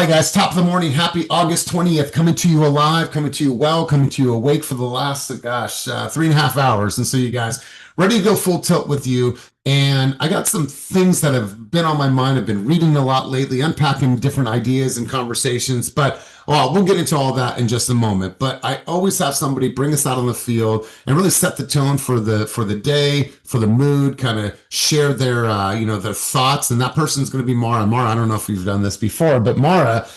guys, top of the morning. Happy August 20th. Coming to you alive, coming to you well, coming to you awake for the last, 3.5 hours. And so you guys ready to go full tilt with you. And I got some things that have been on my mind. I've been reading a lot lately, unpacking different ideas and conversations, but well, we'll get into all that in just a moment. But I always have somebody bring us out on the field and really set the tone for the day, for the mood, kind of share their their thoughts. And that person's going to be Mara. Mara, I don't know if we've done this before, but Mara,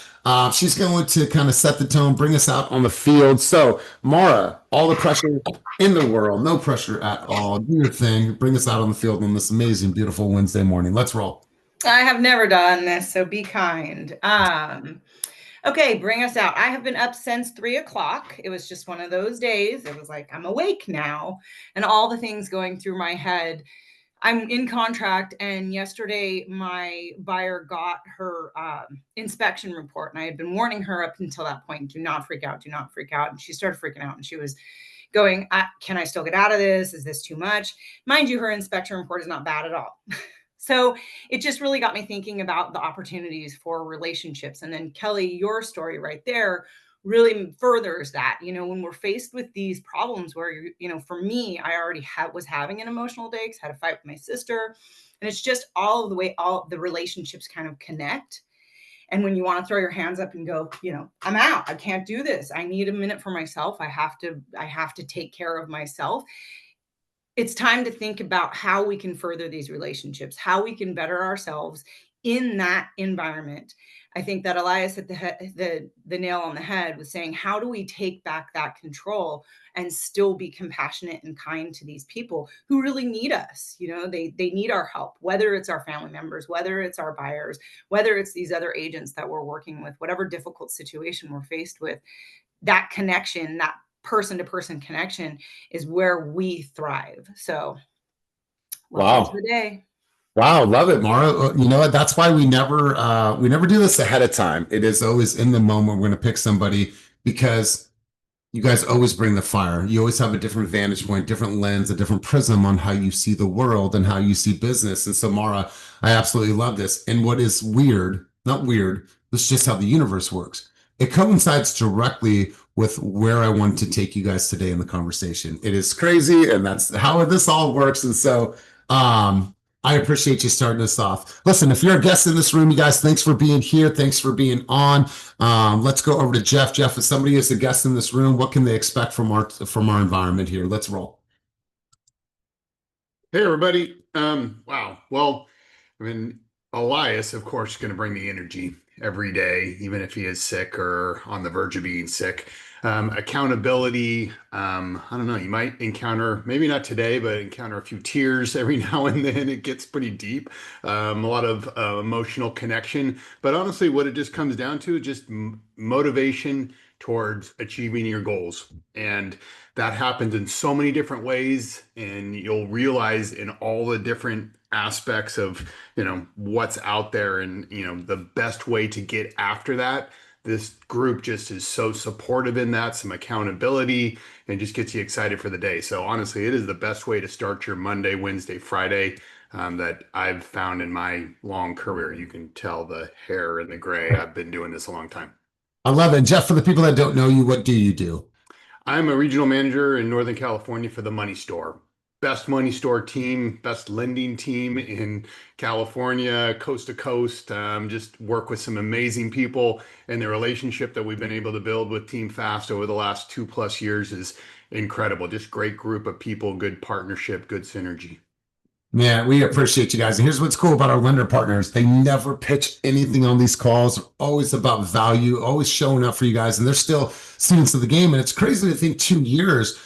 she's going to kind of set the tone, bring us out on the field. So, Mara, all the pressure in the world, no pressure at all. Do your thing. Bring us out on the field on this amazing, beautiful Wednesday morning. Let's roll. I have never done this, so be kind. Okay, bring us out. I have been up since 3 o'clock. It was just one of those days. It was like, I'm awake now, and all the things going through my head. I'm in contract, and yesterday my buyer got her inspection report, and I had been warning her up until that point, do not freak out, do not freak out. And she started freaking out, and she was going, can I still get out of this? Is this too much? Mind you, her inspection report is not bad at all. So it just really got me thinking about the opportunities for relationships. And then Kelly, your story right there really furthers that, when we're faced with these problems where, for me, I already was having an emotional day because I had a fight with my sister. And it's just all the relationships kind of connect. And when you want to throw your hands up and go, I'm out, I can't do this. I need a minute for myself. I have to take care of myself. It's time to think about how we can further these relationships, how we can better ourselves in that environment. I think that Elias hit the nail on the head with saying, how do we take back that control and still be compassionate and kind to these people who really need us? They need our help, whether it's our family members, whether it's our buyers, whether it's these other agents that we're working with, whatever difficult situation we're faced with. That connection, that person-to-person connection is where we thrive. So Wow. The day. Wow, love it, Mara. You know what? That's why we never do this ahead of time. It is always in the moment. We're going to pick somebody because you guys always bring the fire. You always have a different vantage point, different lens, a different prism on how you see the world and how you see business. And so, Mara, I absolutely love this. And what is weird, not weird, this is just how the universe works. It coincides directly with where I want to take you guys today in the conversation. It is crazy, and that's how this all works. And so, I appreciate you starting us off. Listen, if you're a guest in this room, you guys, thanks for being here. Thanks for being on. Let's go over to Jeff. Jeff, if somebody is a guest in this room, what can they expect from our environment here? Let's roll. Hey, everybody. Wow. Well, Elias, of course, is going to bring the energy every day, even if he is sick or on the verge of being sick. Accountability. I don't know, you might encounter, maybe not today, but encounter a few tears every now and then. It gets pretty deep. A lot of emotional connection. But honestly, what it just comes down to, just motivation towards achieving your goals. And that happens in so many different ways. And you'll realize in all the different aspects of, what's out there and, the best way to get after that. This group just is so supportive in that, some accountability, and just gets you excited for the day. So honestly, it is the best way to start your Monday, Wednesday, Friday that I've found in my long career. You can tell the hair and the gray. I've been doing this a long time. I love it. Jeff, for the people that don't know you, what do you do? I'm a regional manager in Northern California for the Money Store. Best money store team, best lending team in California, coast to coast. Just work with some amazing people, and the relationship that we've been able to build with Team Fast over the last 2+ years is incredible. Just great group of people, good partnership, good synergy. Man, we appreciate you guys. And here's what's cool about our lender partners. They never pitch anything on these calls, always about value, always showing up for you guys. And they're still students of the game. And it's crazy to think 2 years,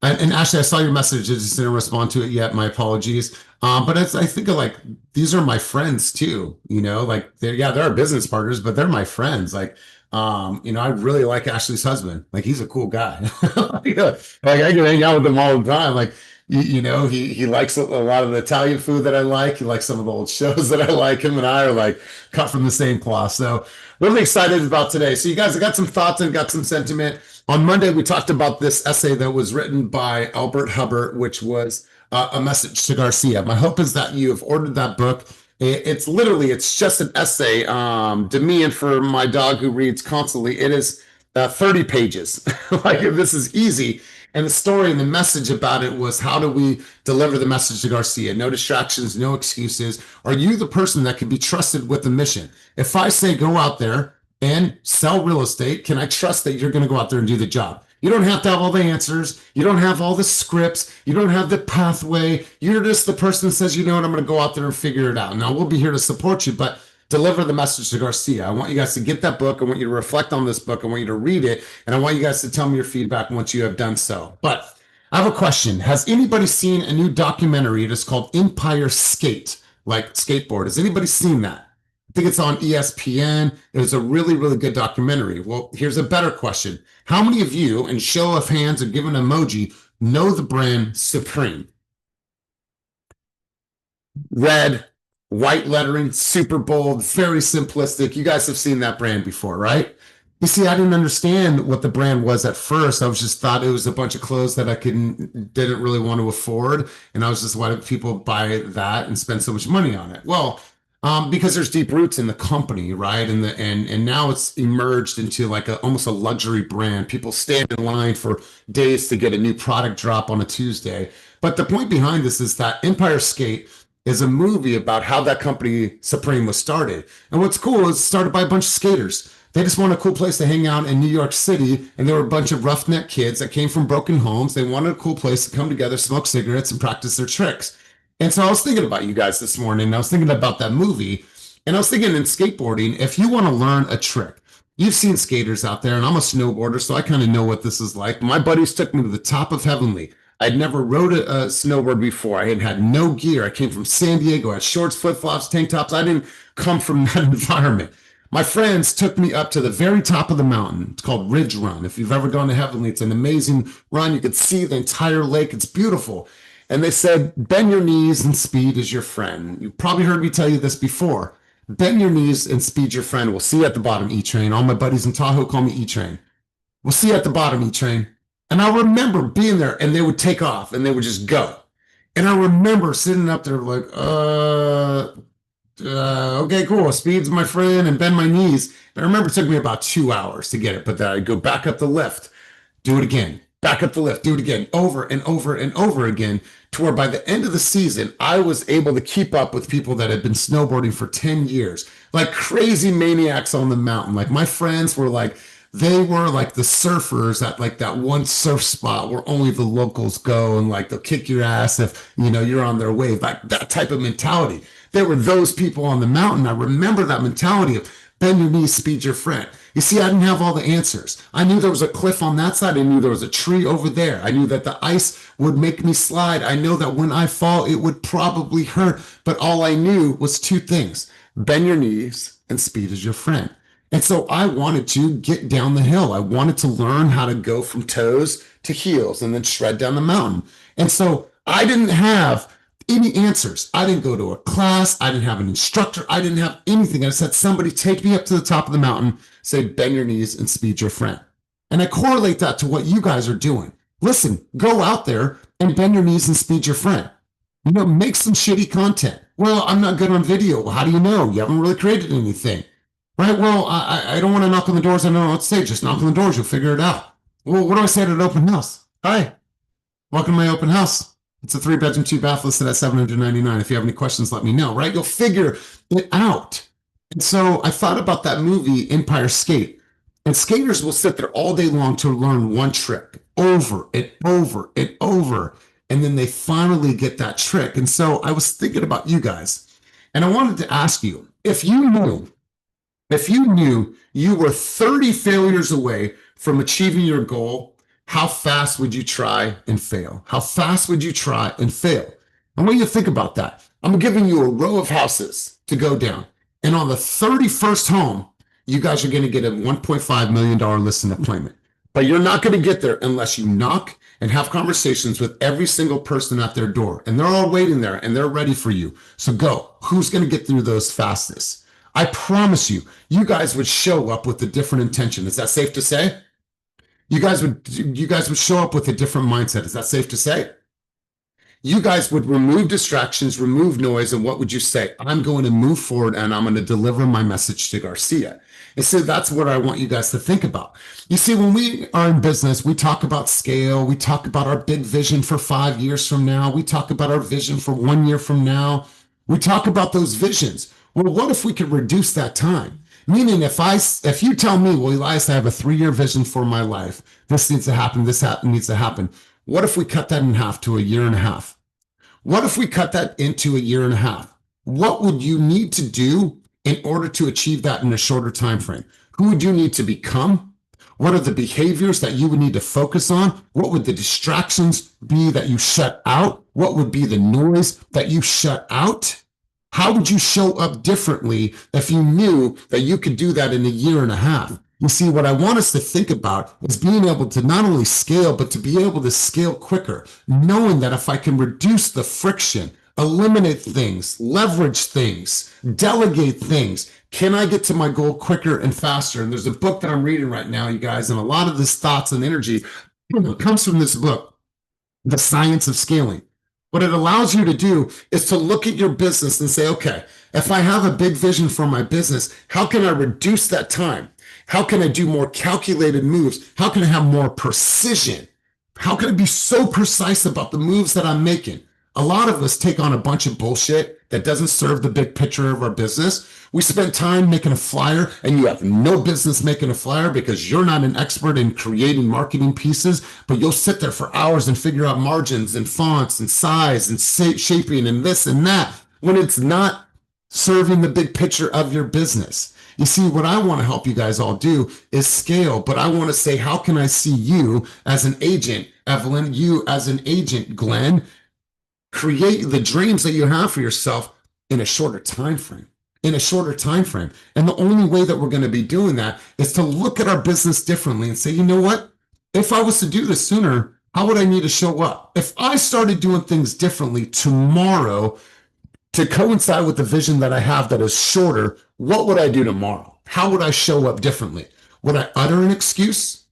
and Ashley, I saw your message. I just didn't respond to it yet. My apologies. But I think of these are my friends too, they're our business partners, but they're my friends. I really like Ashley's husband. He's a cool guy. I can hang out with him all the time. He likes a lot of the Italian food that I like. He likes some of the old shows that I like. Him and I are cut from the same cloth. So really excited about today. So you guys, I got some thoughts and got some sentiment. On Monday, we talked about this essay that was written by Albert Hubbard, which was a message to Garcia. My hope is that you have ordered that book. It's literally, it's just an essay. Demian, for my dog who reads constantly, it is 30 pages. Like this is easy. And the story and the message about it was, how do we deliver the message to Garcia? No distractions, no excuses. Are you the person that can be trusted with the mission? If I say go out there and sell real estate, can I trust that you're going to go out there and do the job? You don't have to have all the answers. You don't have all the scripts. You don't have the pathway. You're just the person that says, you know what, I'm going to go out there and figure it out. Now, we'll be here to support you, but deliver the message to Garcia. I want you guys to get that book. I want you to reflect on this book. I want you to read it. And I want you guys to tell me your feedback once you have done so. But I have a question. Has anybody seen a new documentary? It is called Empire Skate, like skateboard. Has anybody seen that? I think it's on ESPN. It was a really, really good documentary. Well, here's a better question. How many of you, in show of hands or give an emoji, know the brand Supreme? Red, white lettering, super bold, very simplistic. You guys have seen that brand before, right? You see, I didn't understand what the brand was at first. I was just thought it was a bunch of clothes that I didn't really want to afford. And I was just, why do people buy that and spend so much money on it? Well, because there's deep roots in the company, right? And now it's emerged into like almost a luxury brand. People stand in line for days to get a new product drop on a Tuesday. But the point behind this is that Empire Skate is a movie about how that company Supreme was started. And what's cool is it's started by a bunch of skaters. They just wanted a cool place to hang out in New York City, and there were a bunch of roughneck kids that came from broken homes. They wanted a cool place to come together, smoke cigarettes, and practice their tricks. And so I was thinking about you guys this morning. I was thinking about that movie, and I was thinking in skateboarding, if you want to learn a trick, you've seen skaters out there, and I'm a snowboarder, so I kind of know what this is like. My buddies took me to the top of Heavenly. I'd never rode a snowboard before. I had no gear. I came from San Diego. I had shorts, flip-flops, tank tops. I didn't come from that environment. My friends took me up to the very top of the mountain. It's called Ridge Run. If you've ever gone to Heavenly, it's an amazing run. You could see the entire lake. It's beautiful. And they said, bend your knees and speed is your friend. You probably heard me tell you this before. Bend your knees and speed your friend. We'll see you at the bottom, E-Train. All my buddies in Tahoe call me E-Train. We'll see you at the bottom, E-Train. And I remember being there, and they would take off, and they would just go. And I remember sitting up there like, okay, cool. Speed's my friend, and bend my knees. And I remember it took me about 2 hours to get it, but then I'd go back up the lift, do it again, back up the lift, do it again, over and over and over again, to where by the end of the season, I was able to keep up with people that had been snowboarding for 10 years, like crazy maniacs on the mountain. Like my friends were like, they were like the surfers at like that one surf spot where only the locals go, and like they'll kick your ass if you know you're on their wave, like that type of mentality. There were those people on the mountain. I remember that mentality of bend your knees, speed your friend. You see, I didn't have all the answers. I knew there was a cliff on that side. I knew there was a tree over there. I knew that the ice would make me slide. I know that when I fall, it would probably hurt. But all I knew was two things: bend your knees and speed is your friend. And so I wanted to get down the hill. I wanted to learn how to go from toes to heels and then shred down the mountain. And so I didn't have any answers. I didn't go to a class. I didn't have an instructor. I didn't have anything. I just had somebody take me up to the top of the mountain, say, bend your knees and speed your friend. And I correlate that to what you guys are doing. Listen, go out there and bend your knees and speed your friend. You know, make some shitty content. Well, I'm not good on video. Well, how do you know? You haven't really created anything. Right? Well, I don't want to knock on the doors. I don't know what to say. Just knock on the doors. You'll figure it out. Well, what do I say at an open house? Hi, welcome to my open house. It's a 3-bedroom, 2-bath listed at $799. If you have any questions, let me know, right? You'll figure it out. And so I thought about that movie, Empire Skate. And skaters will sit there all day long to learn one trick over and over and over. And then they finally get that trick. And so I was thinking about you guys. And I wanted to ask you, if you knew you were 30 failures away from achieving your goal, how fast would you try and fail? How fast would you try and fail? I want you to think about that. I'm giving you a row of houses to go down. And on the 31st home, you guys are going to get a $1.5 million listing appointment. But you're not going to get there unless you knock and have conversations with every single person at their door. And they're all waiting there and they're ready for you. So go. Who's going to get through those fastest? I promise you, you guys would show up with a different intention. Is that safe to say? You guys would show up with a different mindset. Is that safe to say? you guys would remove distractions, remove noise, and what would you say? I'm going to move forward and I'm going to deliver my message to Garcia. And so that's what I want you guys to think about. You see, when we are in business, we talk about scale, we talk about our big vision for 5 years from now, we talk about our vision for 1 year from now, we talk about those visions. Well, what if we could reduce that time? Meaning, if you tell me, well, Elias, I have a 3-year vision for my life, this needs to happen, needs to happen. What if we cut that in half to a year and a half? What if we cut that into a year and a half? What would you need to do in order to achieve that in a shorter time frame? Who would you need to become? What are the behaviors that you would need to focus on? What would the distractions be that you shut out? What would be the noise that you shut out? How would you show up differently if you knew that you could do that in a year and a half? You see, what I want us to think about is being able to not only scale, but to be able to scale quicker, knowing that if I can reduce the friction, eliminate things, leverage things, delegate things, can I get to my goal quicker and faster? And there's a book that I'm reading right now, you guys, and a lot of this thoughts and energy comes from this book, The Science of Scaling. What it allows you to do is to look at your business and say, okay, if I have a big vision for my business, how can I reduce that time? How can I do more calculated moves? How can I have more precision? How can I be so precise about the moves that I'm making? A lot of us take on a bunch of bullshit that doesn't serve the big picture of our business. We spend time making a flyer, and you have no business making a flyer because you're not an expert in creating marketing pieces, but you'll sit there for hours and figure out margins and fonts and size and shaping and this and that when it's not serving the big picture of your business. You see, what I want to help you guys all do is scale, but I want to say, how can I see you as an agent, Evelyn, you as an agent, Glenn, create the dreams that you have for yourself in a shorter time frame, in a shorter time frame. And the only way that we're going to be doing that is to look at our business differently and say, you know what? If I was to do this sooner, how would I need to show up? If I started doing things differently tomorrow to coincide with the vision that I have that is shorter, what would I do tomorrow? How would I show up differently? Would I utter an excuse?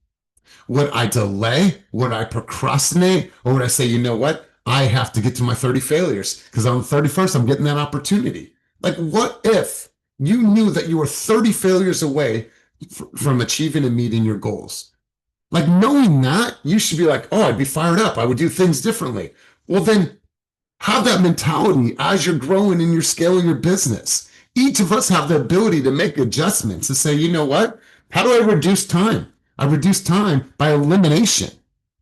Would I delay? Would I procrastinate? Or would I say, you know what? I have to get to my 30 failures because on the 31st, I'm getting that opportunity. Like, what if you knew that you were 30 failures away from achieving and meeting your goals? Like, knowing that, you should be like, oh, I'd be fired up. I would do things differently. Well, then have that mentality as you're growing and you're scaling your business. Each of us have the ability to make adjustments to say, you know what? How do I reduce time? I reduce time by elimination,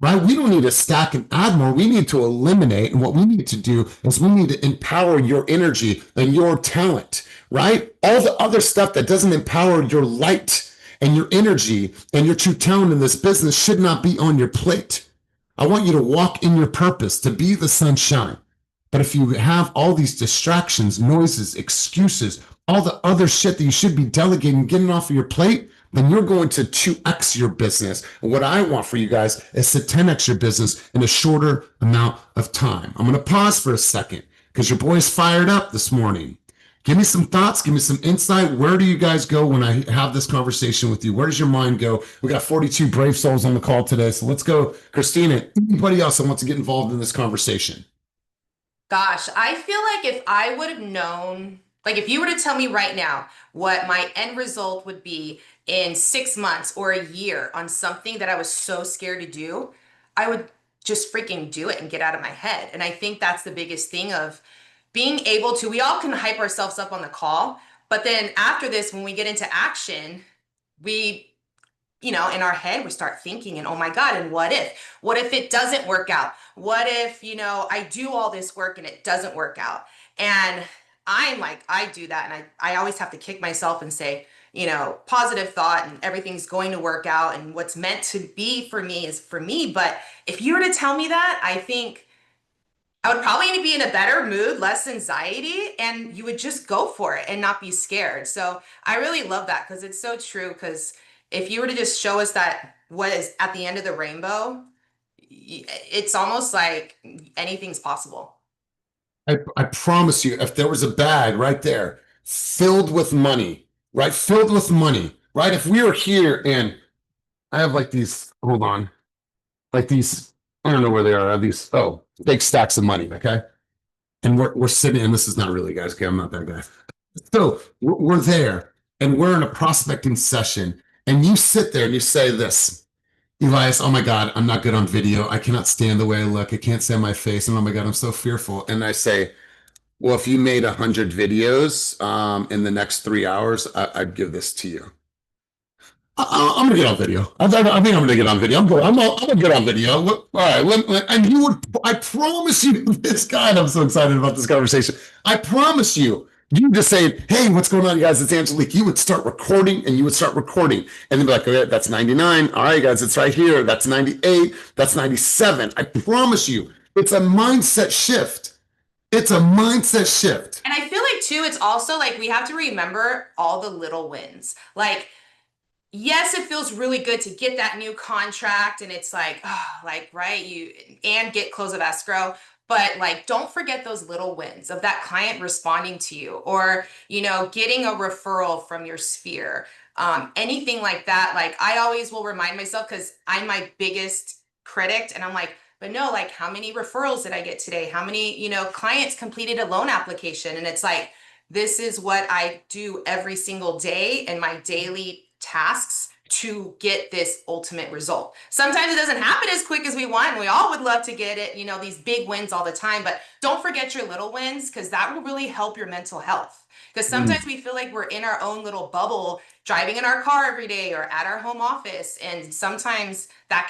right? We don't need to stack and add more. We need to eliminate. And what we need to do is we need to empower your energy and your talent, right? All the other stuff that doesn't empower your light and your energy and your true talent in this business should not be on your plate. I want you to walk in your purpose, to be the sunshine. But if you have all these distractions, noises, excuses, all the other shit that you should be delegating, getting off of your plate, then you're going to 2x your business. And what I want for you guys is to 10x your business in a shorter amount of time. I'm going to pause for a second because your boy's fired up this morning. Give me some thoughts. Give me some insight. Where do you guys go when I have this conversation with you? Where does your mind go? We got 42 brave souls on the call today. So let's go, Christina. Anybody else that wants to get involved in this conversation? Gosh, I feel like if I would have known, like if you were to tell me right now what my end result would be in 6 months or a year on something that I was so scared to do, I would just freaking do it and get out of my head. And I think that's the biggest thing of being able to, we all can hype ourselves up on the call, but then after this, when we get into action, we, in our head, we start thinking, and oh my God, and what if it doesn't work out? What if, I do all this work and it doesn't work out? And I'm like, I do that. And I always have to kick myself and say, positive thought and everything's going to work out. And what's meant to be for me is for me. But if you were to tell me that, I think I would probably be in a better mood, less anxiety, and you would just go for it and not be scared. So I really love that because it's so true. Because if you were to just show us that what is at the end of the rainbow, it's almost like anything's possible. I promise you, if there was a bag right there filled with money, right? Filled with money, right? If we were here and I have like these, hold on, like these I don't know where they are. I have these, big stacks of money. Okay. And we're sitting, and this is not really, guys. Okay. I'm not that guy. So we're there and we're in a prospecting session, and you sit there and you say this, Elias, oh my God, I'm not good on video. I cannot stand the way I look. I can't stand my face. And oh my God, I'm so fearful. And I say, well, if you made 100 videos in the next 3 hours, I'd give this to you. I'm gonna get on video. I think I'm gonna get on video. I'm good. I'm gonna get on video. All right, and you would. I promise you, this guy. And I'm so excited about this conversation. I promise you. You just say, "Hey, what's going on, you guys? It's Angelique." You would start recording, and you would start recording, and then be like, "Okay, that's 99. All right, guys, it's right here. That's 98. That's 97." I promise you, it's a mindset shift. It's a mindset shift. And I feel like too, it's also like we have to remember all the little wins. Like, yes, it feels really good to get that new contract, and it's like, oh, like, right, and get close of escrow. But like, don't forget those little wins of that client responding to you, or, getting a referral from your sphere. Anything like that. Like, I always will remind myself, because I'm my biggest critic, and I'm like, but no, like, how many referrals did I get today? How many, clients completed a loan application? And it's like, this is what I do every single day in my daily tasks to get this ultimate result. Sometimes it doesn't happen as quick as we want, and we all would love to get it, these big wins all the time, but don't forget your little wins, because that will really help your mental health. Because sometimes we feel like we're in our own little bubble, driving in our car every day or at our home office, and sometimes that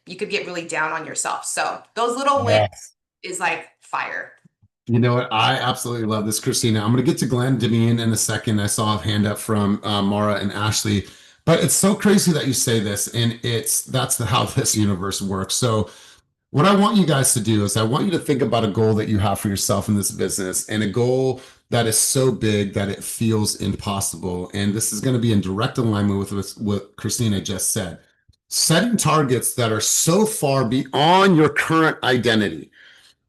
you could get really down on yourself. So those little wins is like fire. You know what? I absolutely love this, Christina. I'm going to get to Glenn Demeen in a second. I saw a hand up from Mara and Ashley, but it's so crazy that you say this, and that's how this universe works. So what I want you guys to do is I want you to think about a goal that you have for yourself in this business, and a goal that is so big that it feels impossible. And this is going to be in direct alignment with what Christina just said. Setting targets that are so far beyond your current identity,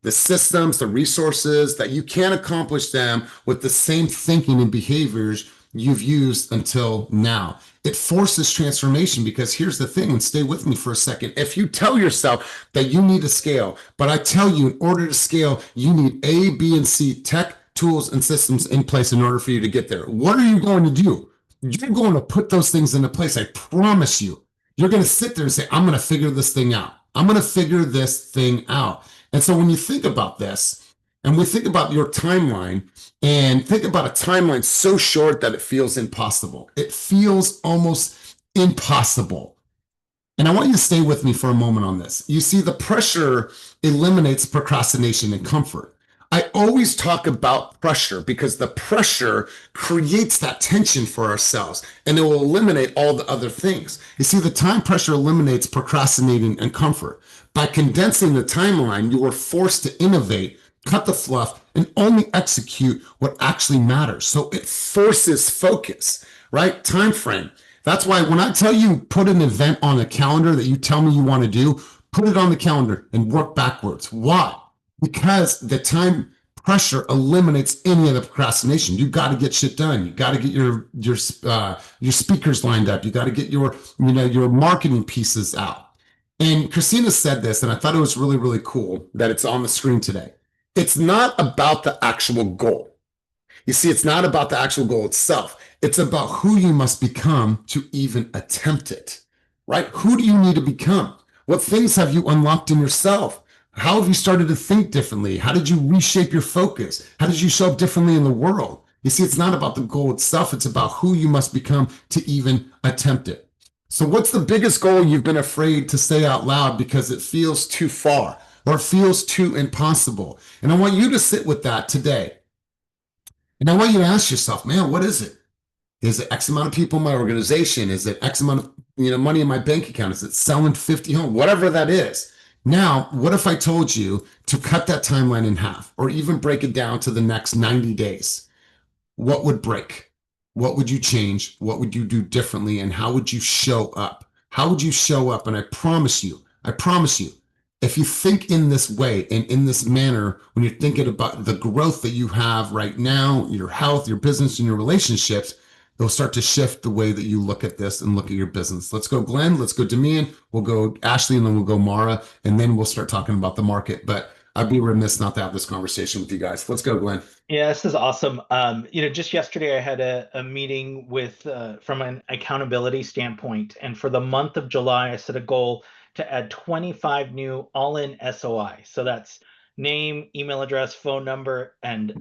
the systems, the resources, that you can't accomplish them with the same thinking and behaviors you've used until now. It forces transformation, because here's the thing, and stay with me for a second. If you tell yourself that you need to scale, but I tell you, in order to scale, you need A, B, and C tech, tools, and systems in place in order for you to get there. What are you going to do? You're going to put those things into place. I promise you. You're going to sit there and say, I'm going to figure this thing out. I'm going to figure this thing out. And so when you think about this, and we think about your timeline, and think about a timeline so short that it feels impossible. It feels almost impossible. And I want you to stay with me for a moment on this. You see, the pressure eliminates procrastination and comfort. I always talk about pressure because the pressure creates that tension for ourselves, and it will eliminate all the other things. You see, the time pressure eliminates procrastinating and comfort. By condensing the timeline, you are forced to innovate, cut the fluff, and only execute what actually matters. So it forces focus, right? Time frame. That's why when I tell you put an event on a calendar that you tell me you want to do, put it on the calendar and work backwards. Why? Because the time pressure eliminates any of the procrastination. You got to get shit done. You got to get your speakers lined up. You got to get your marketing pieces out. And Christina said this, and I thought it was really, really cool that it's on the screen today. It's not about the actual goal. You see, it's not about the actual goal itself. It's about who you must become to even attempt it, right? Who do you need to become? What things have you unlocked in yourself? How have you started to think differently? How did you reshape your focus? How did you show up differently in the world? You see, it's not about the goal itself. It's about who you must become to even attempt it. So what's the biggest goal you've been afraid to say out loud because it feels too far or it feels too impossible? And I want you to sit with that today. And I want you to ask yourself, man, what is it? Is it X amount of people in my organization? Is it X amount of money in my bank account? Is it selling 50 homes? Whatever that is. Now, what if I told you to cut that timeline in half, or even break it down to the next 90 days? What would break? What would you change? What would you do differently? And how would you show up? How would you show up? And I promise you, if you think in this way and in this manner, when you're thinking about the growth that you have right now, your health, your business, and your relationships, it'll start to shift the way that you look at this and look at your business. Let's go, Glenn. Let's go, Demian. We'll go Ashley, and then we'll go Mara, and then we'll start talking about the market. But I'd be remiss not to have this conversation with you guys. Let's go, Glenn. Yeah, this is awesome. Just yesterday I had a meeting with from an accountability standpoint, and for the month of July, I set a goal to add 25 new all-in SOI. So that's name, email address, phone number, and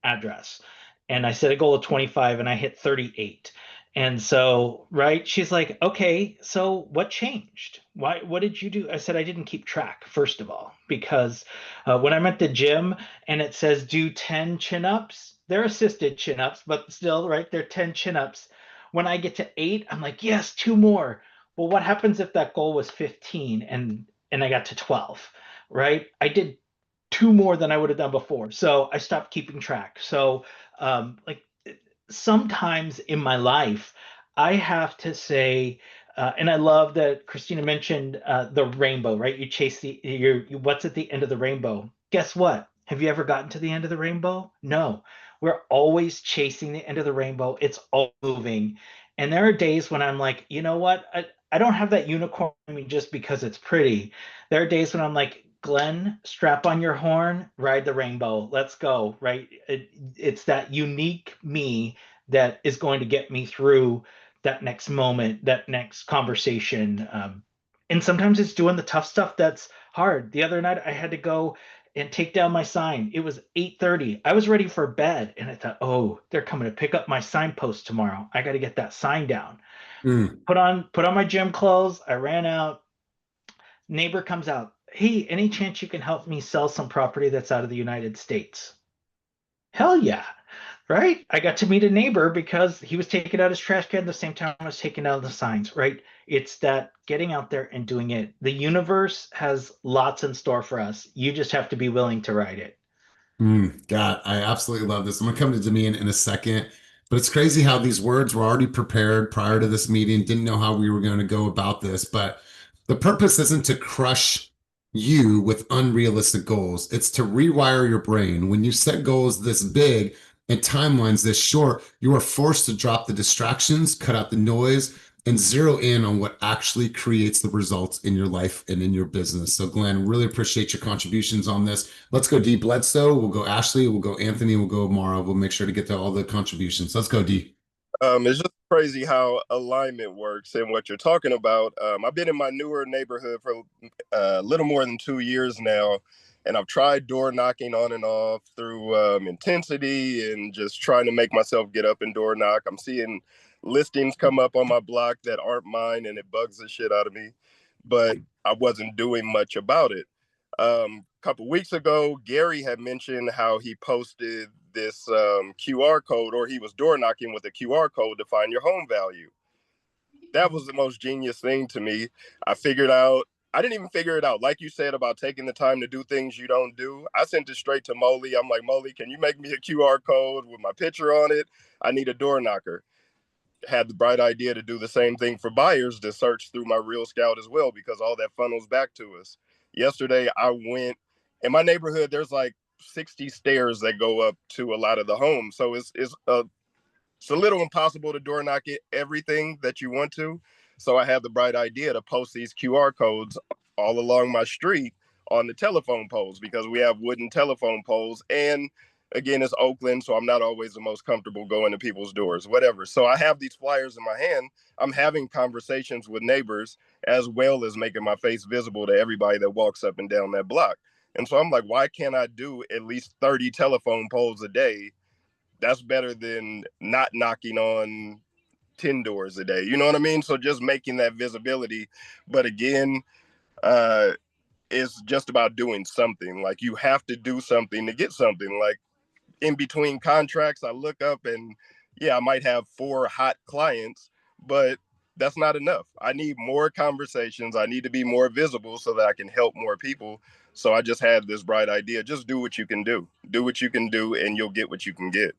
address. And I set a goal of 25, and I hit 38. And so, right, she's like, okay, so what changed? What did you do? I said, I didn't keep track, first of all, because when I'm at the gym and it says do 10 chin-ups, they're assisted chin-ups, but still, right, they're 10 chin-ups. When I get to 8, I'm like, yes, 2 more. Well, what happens if that goal was 15 and I got to 12, right? I did 2 more than I would have done before. So I stopped keeping track. So like sometimes in my life, I have to say, and I love that Christina mentioned the rainbow, right? You chase what's at the end of the rainbow. Guess what? Have you ever gotten to the end of the rainbow? No. We're always chasing the end of the rainbow. It's all moving. And there are days when I'm like, you know what? I don't have that unicorn in me just because it's pretty. There are days when I'm like, Glenn, strap on your horn, ride the rainbow. Let's go, right? It's that unique me that is going to get me through that next moment, that next conversation. And sometimes it's doing the tough stuff that's hard. The other night I had to go and take down my sign. It was 8:30. I was ready for bed, and I thought, oh, they're coming to pick up my signpost tomorrow. I got to get that sign down. Put on my gym clothes. I ran out. Neighbor comes out. Hey, any chance you can help me sell some property that's out of the United States? Hell yeah. Right? I got to meet a neighbor because he was taking out his trash can at the same time I was taking out the signs, right? It's that getting out there and doing it. The universe has lots in store for us. You just have to be willing to ride it. God, I absolutely love this. I'm gonna come to Demian in a second, but it's crazy how these words were already prepared prior to this meeting, didn't know how we were going to go about this, but the purpose isn't to crush you with unrealistic goals. It's to rewire your brain. When you set goals this big and timelines this short, you are forced to drop the distractions, cut out the noise, and zero in on what actually creates the results in your life and in your business. So Glenn, really appreciate your contributions on this. Let's go D Bledsoe. We'll go Ashley. We'll go Anthony. We'll go Mara. We'll make sure to get to all the contributions. Let's go D. It's just crazy how alignment works and what you're talking about. I've been in my newer neighborhood for a little more than 2 years now, and I've tried door knocking on and off through intensity and just trying to make myself get up and door knock. I'm seeing listings come up on my block that aren't mine, and it bugs the shit out of me, but I wasn't doing much about it. A couple weeks ago, Gary had mentioned how he posted this QR code, or he was door knocking with a QR code to find your home value. That was the most genius thing to me. I didn't even figure it out. Like you said about taking the time to do things you don't do. I sent it straight to Molly. I'm like, Molly, can you make me a QR code with my picture on it? I need a door knocker. Had the bright idea to do the same thing for buyers, to search through my Real Scout as well, because all that funnels back to us. Yesterday, I went in my neighborhood. There's like 60 stairs that go up to a lot of the homes. So it's a little impossible to door knock everything that you want to. So I had the bright idea to post these QR codes all along my street on the telephone poles, because we have wooden telephone poles. And again, it's Oakland, so I'm not always the most comfortable going to people's doors, whatever. So I have these flyers in my hand. I'm having conversations with neighbors, as well as making my face visible to everybody that walks up and down that block. And so I'm like, why can't I do at least 30 telephone poles a day? That's better than not knocking on 10 doors a day. You know what I mean? So just making that visibility. But again, it's just about doing something. Like, you have to do something to get something. Like, in between contracts, I look up and I might have 4 hot clients, but that's not enough. I need more conversations. I need to be more visible so that I can help more people. So I just had this bright idea. Just do what you can do. Do what you can do, and you'll get what you can get.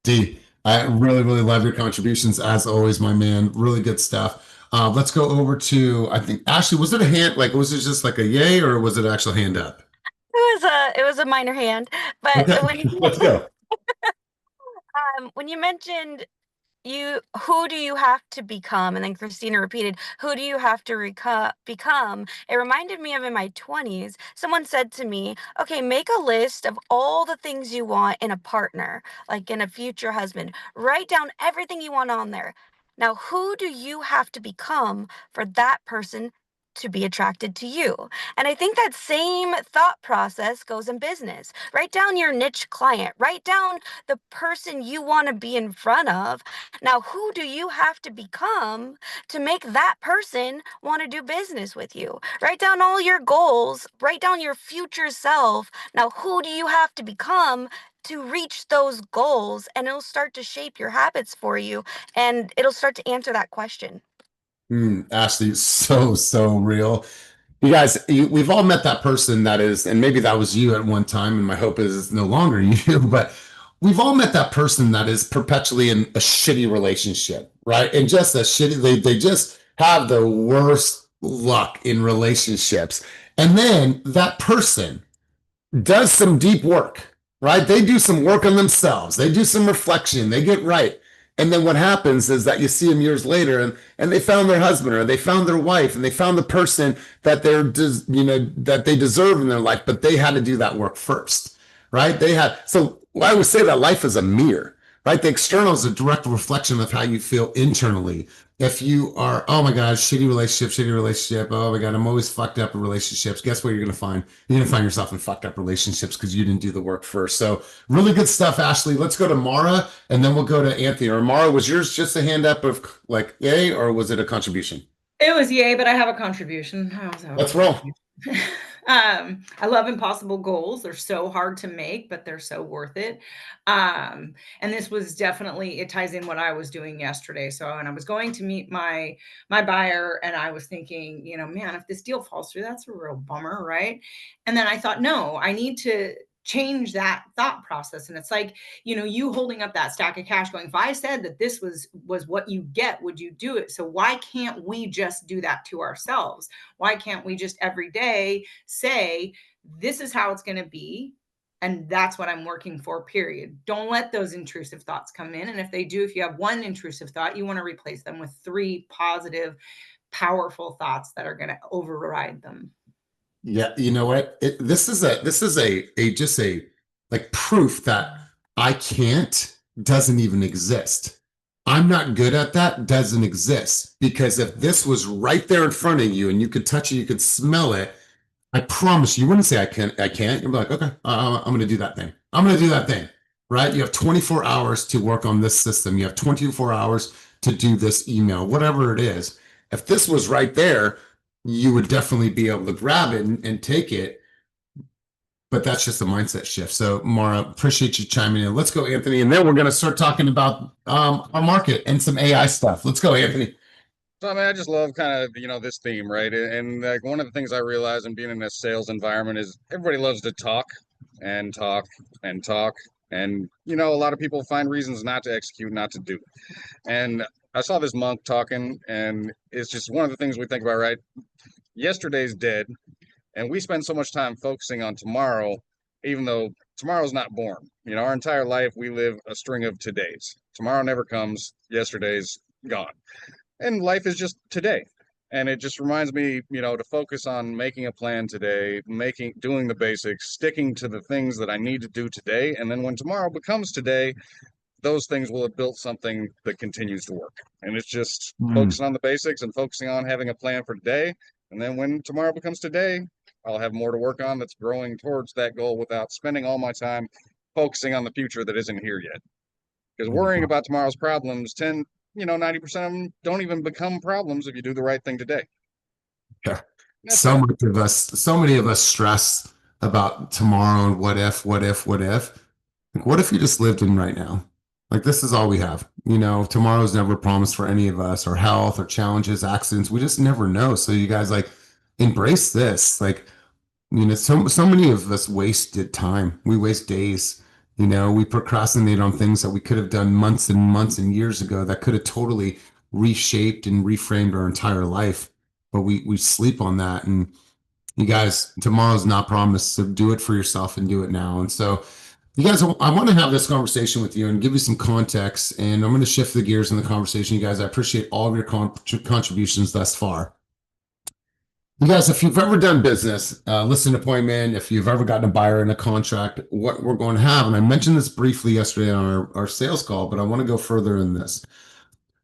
D, I really, really love your contributions as always, my man. Really good stuff. Let's go over to, I think, Ashley, was it a hand? Like, was it just like a yay, or was it actual hand up? It was a minor hand, but Okay, let's go. when you mentioned who do you have to become? And then Christina repeated, who do you have to become? It reminded me of in my 20s, someone said to me, okay, make a list of all the things you want in a partner, like in a future husband. Write down everything you want on there. Now, who do you have to become for that person to be attracted to you? And I think that same thought process goes in business. Write down your niche client, write down the person you want to be in front of. Now, who do you have to become to make that person want to do business with you? Write down all your goals, write down your future self. Now, who do you have to become to reach those goals? And it'll start to shape your habits for you, and it'll start to answer that question. Ashley, so real. You guys, we've all met that person that is, and maybe that was you at one time, and my hope is it's no longer you, but we've all met that person that is perpetually in a shitty relationship, right? And just a shitty, they just have the worst luck in relationships. And then that person does some deep work, right? They do some work on themselves. They do some reflection. They get right. And then what happens is that you see them years later and they found their husband or they found their wife and they found the person that that they deserve in their life, but they had to do that work first, right? So I would say that life is a mirror, right? The external is a direct reflection of how you feel internally. If you are, oh my God, shitty relationship. Oh my God, I'm always fucked up in relationships. Guess what you're going to find? You're going to find yourself in fucked up relationships because you didn't do the work first. So really good stuff, Ashley. Let's go to Mara and then we'll go to Anthony. Or Mara, was yours just a hand up of like yay or was it a contribution? It was yay, but I have a contribution. Let's roll. I love impossible goals. They're so hard to make, but they're so worth it. And this was definitely, it ties in what I was doing yesterday. So, and I was going to meet my buyer and I was thinking, man, if this deal falls through, that's a real bummer. Right. And then I thought, no, I need to change that thought process. And it's like, you holding up that stack of cash going, if I said that this was what you get, would you do it? So why can't we just do that to ourselves? Why can't we just every day say, this is how it's going to be? And that's what I'm working for, period. Don't let those intrusive thoughts come in. And if they do, if you have one intrusive thought, you want to replace them with 3 positive, powerful thoughts that are going to override them. Yeah, you know what? This is a like proof that I can't doesn't even exist. I'm not good at that doesn't exist because if this was right there in front of you and you could touch it, you could smell it. I promise you wouldn't say I can't. You'd be like, okay, I'm going to do that thing. I'm going to do that thing, right? You have 24 hours to work on this system. You have 24 hours to do this email, whatever it is. If this was right there, you would definitely be able to grab it and take it. But that's just a mindset shift. So Mara, appreciate you chiming in. Let's go, Anthony. And then we're going to start talking about our market and some AI stuff. Let's go, Anthony. So I mean, I just love kind of, this theme, right? And like one of the things I realize in being in a sales environment is everybody loves to talk and talk and talk. And, a lot of people find reasons not to execute, not to do. And I saw this monk talking, and it's just one of the things we think about, right? Yesterday's dead, and we spend so much time focusing on tomorrow, even though tomorrow's not born. Our entire life, we live a string of todays. Tomorrow never comes. Yesterday's gone. And life is just today. And it just reminds me, to focus on making a plan today, doing the basics, sticking to the things that I need to do today. And then when tomorrow becomes today, those things will have built something that continues to work. And it's just focusing on the basics and focusing on having a plan for today. And then when tomorrow becomes today, I'll have more to work on that's growing towards that goal without spending all my time focusing on the future that isn't here yet. Because worrying about tomorrow's problems 90% of them don't even become problems if you do the right thing today. Yeah. So many of us stress about tomorrow and what if. Like, what if you just lived in right now? Like, this is all we have. Tomorrow's never promised for any of us, or health or challenges, accidents. We just never know. So you guys embrace this. Like, so many of us wasted time. We waste days. We procrastinate on things that we could have done months and months and years ago that could have totally reshaped and reframed our entire life. But we sleep on that. And you guys, tomorrow's not promised. So do it for yourself and do it now. And so You guys, I want to have this conversation with you and give you some context, and I'm going to shift the gears in the conversation. You guys, I appreciate all of your contributions thus far. You guys, if you've ever done business, listing appointment, if you've ever gotten a buyer in a contract, what we're going to have, and I mentioned this briefly yesterday on our sales call, but I want to go further in this.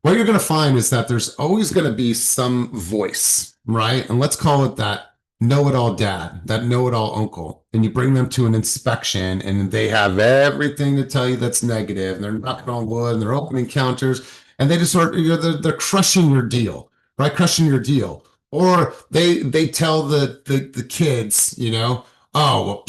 What you're going to find is that there's always going to be some voice, right? And let's call it that know-it-all dad, that know-it-all uncle. And you bring them to an inspection and they have everything to tell you that's negative, and they're knocking on wood and they're opening counters, and they just sort of, they're crushing your deal, right? Crushing your deal. Or they tell the kids, oh, well,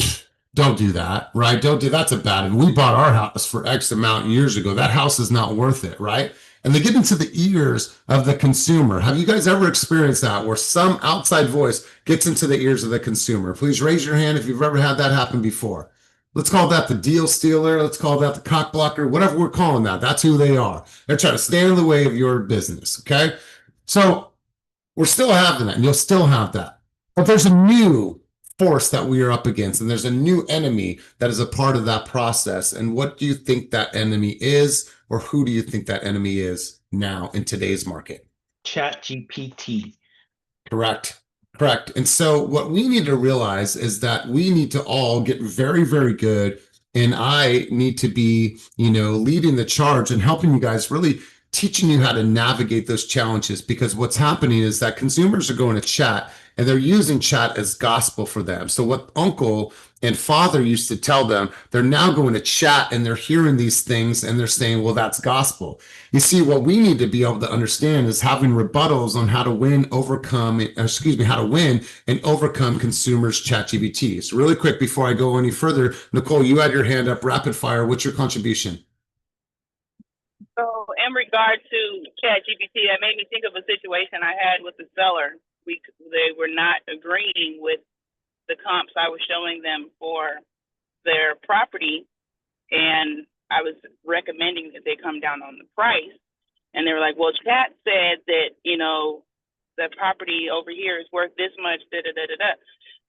don't do that, right? Don't do that's a bad. And we bought our house for X amount years ago. That house is not worth it, right? And they get into the ears of the consumer. Have you guys ever experienced that where some outside voice gets into the ears of the consumer? Please raise your hand if you've ever had that happen before. Let's call that the deal stealer. Let's call that the cock blocker, whatever we're calling that. That's who they are. They're trying to stand in the way of your business, okay? So we're still having that, and you'll still have that. But there's a new force that we are up against, and there's a new enemy that is a part of that process. And what do you think that enemy is, or who do you think that enemy is now in today's market? ChatGPT. Correct. And so what we need to realize is that we need to all get very, very good, and I need to be, leading the charge and helping you guys, really teaching you how to navigate those challenges, because what's happening is that consumers are going to chat and they're using chat as gospel for them. So what uncle and father used to tell them, they're now going to chat and they're hearing these things and they're saying, well, that's gospel. You see, what we need to be able to understand is having rebuttals on how to win, how to win and overcome consumers' ChatGPT. So really quick, before I go any further, Nicole, you had your hand up, rapid fire. What's your contribution? So in regard to ChatGPT, that made me think of a situation I had with the seller. They were not agreeing with the comps I was showing them for their property, and I was recommending that they come down on the price. And they were like, well, Chat said that, the property over here is worth this much, da-da-da-da-da.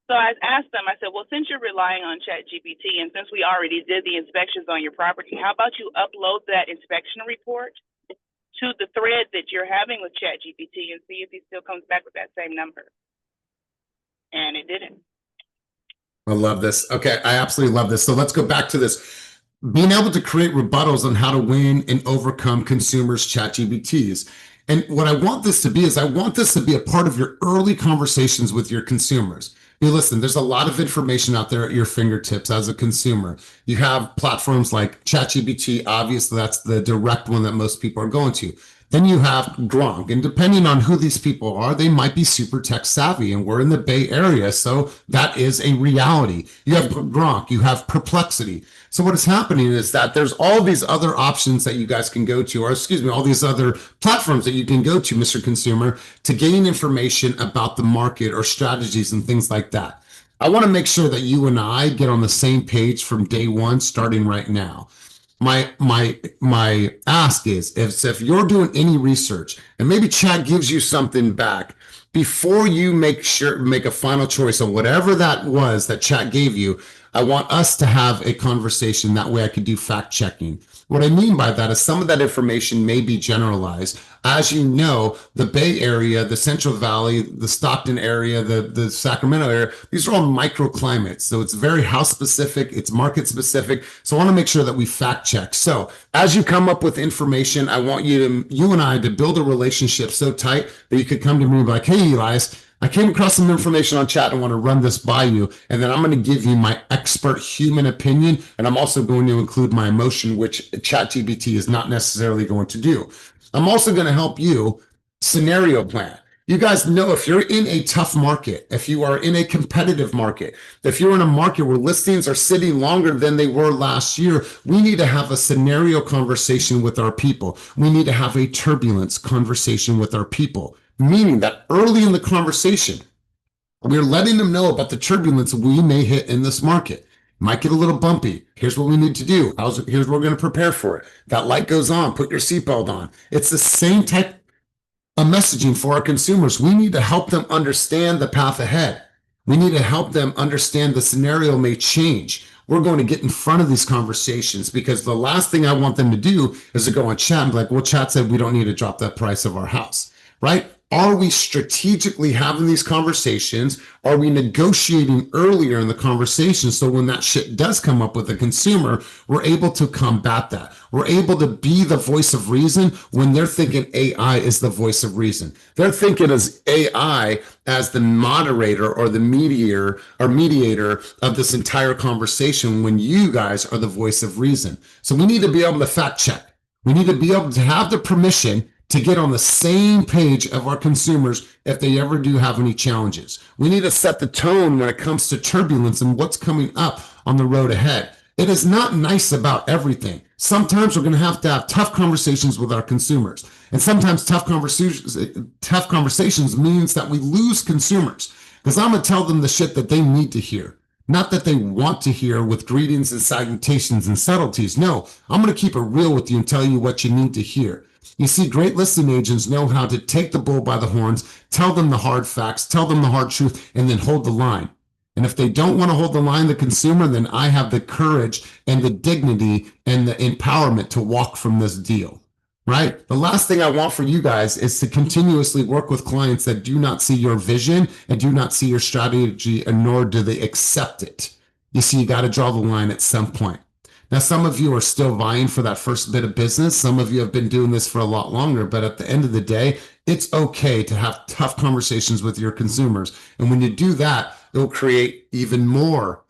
So I asked them, I said, well, since you're relying on ChatGPT, and since we already did the inspections on your property, how about you upload that inspection report to the thread that you're having with ChatGPT and see if he still comes back with that same number? And it didn't. I love this. Okay, I absolutely love this. So let's go back to this. Being able to create rebuttals on how to win and overcome consumers' ChatGPTs. And what I want this to be is I want this to be a part of your early conversations with your consumers. Listen, there's a lot of information out there at your fingertips as a consumer. You have platforms like ChatGPT, obviously that's the direct one that most people are going to. Then you have Gronk, and depending on who these people are, they might be super tech savvy, and we're in the Bay Area, so that is a reality. You have Gronk, you have Perplexity. So what is happening is that there's all these other options that you guys can go to, or all these other platforms that you can go to, Mr. Consumer, to gain information about the market or strategies and things like that. I want to make sure that you and I get on the same page from day one, starting right now. My ask is, if you're doing any research and maybe Chat gives you something back, before you make a final choice on whatever that was that Chat gave you, I want us to have a conversation. That way I could do fact checking. What I mean by that is some of that information may be generalized. As you know, the Bay Area, the Central Valley, the Stockton area, the Sacramento area, these are all microclimates. So it's very house specific, it's market specific. So I want to make sure that we fact check. So as you come up with information, I want you and I to build a relationship so tight that you could come to me and be like, hey, Elias, I came across some information on Chat and want to run this by you. And then I'm going to give you my expert human opinion. And I'm also going to include my emotion, which ChatGPT is not necessarily going to do. I'm also going to help you scenario plan. You guys know if you're in a tough market, if you are in a competitive market, if you're in a market where listings are sitting longer than they were last year, we need to have a scenario conversation with our people. We need to have a turbulence conversation with our people. Meaning that early in the conversation, we're letting them know about the turbulence we may hit in this market. Might get a little bumpy. Here's what we need to do. Here's what we're going to prepare for it. That light goes on. Put your seatbelt on. It's the same type of messaging for our consumers. We need to help them understand the path ahead. We need to help them understand the scenario may change. we're going to get in front of these conversations, because the last thing I want them to do is to go on chat and be like, well, chat said we don't need to drop that price of our house, right? Are we strategically having these conversations? Are we negotiating earlier in the conversation so when that shit does come up with the consumer, we're able to combat that? We're able to be the voice of reason when they're thinking AI is the voice of reason. They're thinking as AI as the moderator or the mediator of this entire conversation when you guys are the voice of reason. So we need to be able to fact check. We need to be able to have the permission to get on the same page of our consumers if they ever do have any challenges. We need to set the tone when it comes to turbulence and what's coming up on the road ahead. It is not nice about everything. Sometimes we're going to have tough conversations with our consumers. And sometimes tough conversations means that we lose consumers, because I'm going to tell them the shit that they need to hear. Not that they want to hear with greetings and salutations and subtleties. No, I'm going to keep it real with you and tell you what you need to hear. You see, great listing agents know how to take the bull by the horns, tell them the hard facts, tell them the hard truth, and then hold the line. And if they don't want to hold the line, the consumer, then I have the courage and the dignity and the empowerment to walk from this deal, right? The last thing I want for you guys is to continuously work with clients that do not see your vision and do not see your strategy, and nor do they accept it. You see, you got to draw the line at some point. Now, some of you are still vying for that first bit of business. Some of you have been doing this for a lot longer, but at the end of the day, it's okay to have tough conversations with your consumers. And when you do that, it'll create even more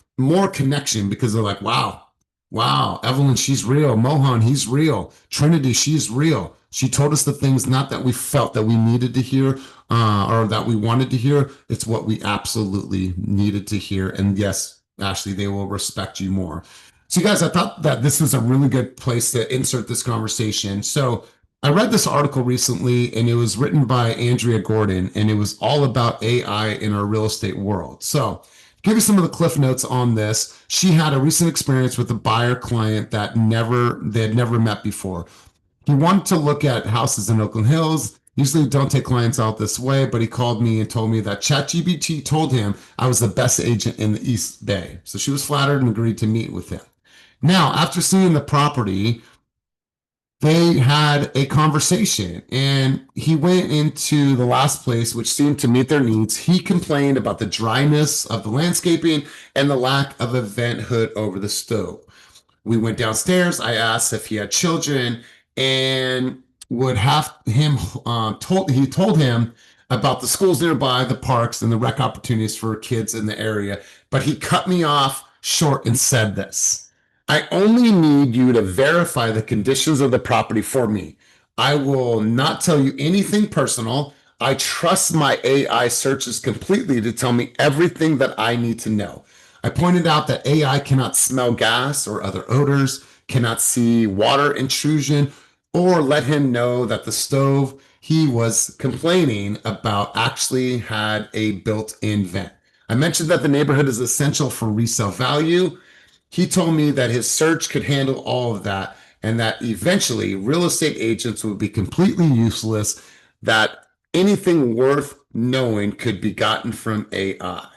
connection, because they're like, wow, Evelyn, she's real. Mohan, he's real. Trinity, she's real. She told us the things not that we felt that we needed to hear or that we wanted to hear. It's what we absolutely needed to hear. And yes, Ashley, they will respect you more. So you guys, I thought that this was a really good place to insert this conversation. So I read this article recently, and it was written by Andrea Gordon, and it was all about AI in our real estate world. So to give you some of the cliff notes on this, she had a recent experience with a buyer client that they had never met before. He wanted to look at houses in Oakland Hills. Usually don't take clients out this way, but he called me and told me that ChatGPT told him I was the best agent in the East Bay. So she was flattered and agreed to meet with him. Now, after seeing the property, they had a conversation, and he went into the last place, which seemed to meet their needs. He complained about the dryness of the landscaping and the lack of a vent hood over the stove. We went downstairs. I asked if he had children, and would have him he told him about the schools nearby, the parks, and the rec opportunities for kids in the area. But he cut me off short and said this: I only need you to verify the conditions of the property for me. I will not tell you anything personal. I trust my AI searches completely to tell me everything that I need to know. I pointed out that AI cannot smell gas or other odors, cannot see water intrusion, or let him know that the stove he was complaining about actually had a built-in vent. I mentioned that the neighborhood is essential for resale value. He told me that his search could handle all of that, and that eventually real estate agents would be completely useless, that anything worth knowing could be gotten from AI.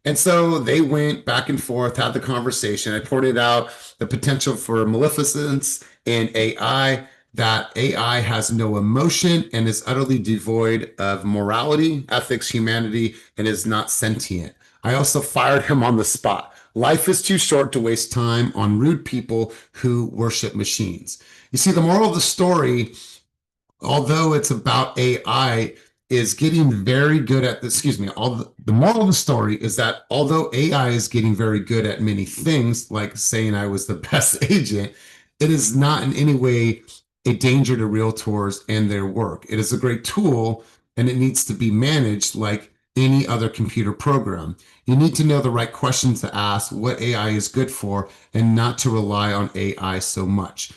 And so they went back and forth, had the conversation. I pointed out the potential for maleficence in AI, that AI has no emotion and is utterly devoid of morality, ethics, humanity, and is not sentient. I also fired him on the spot. Life is too short to waste time on rude people who worship machines. You see, the moral of the story, although it's about AI, is getting very good at the moral of the story is that although AI is getting very good at many things, like saying I was the best agent, it is not in any way a danger to realtors and their work. It is a great tool, and it needs to be managed like any other computer program. You need to know the right questions to ask, what AI is good for, and not to rely on AI so much.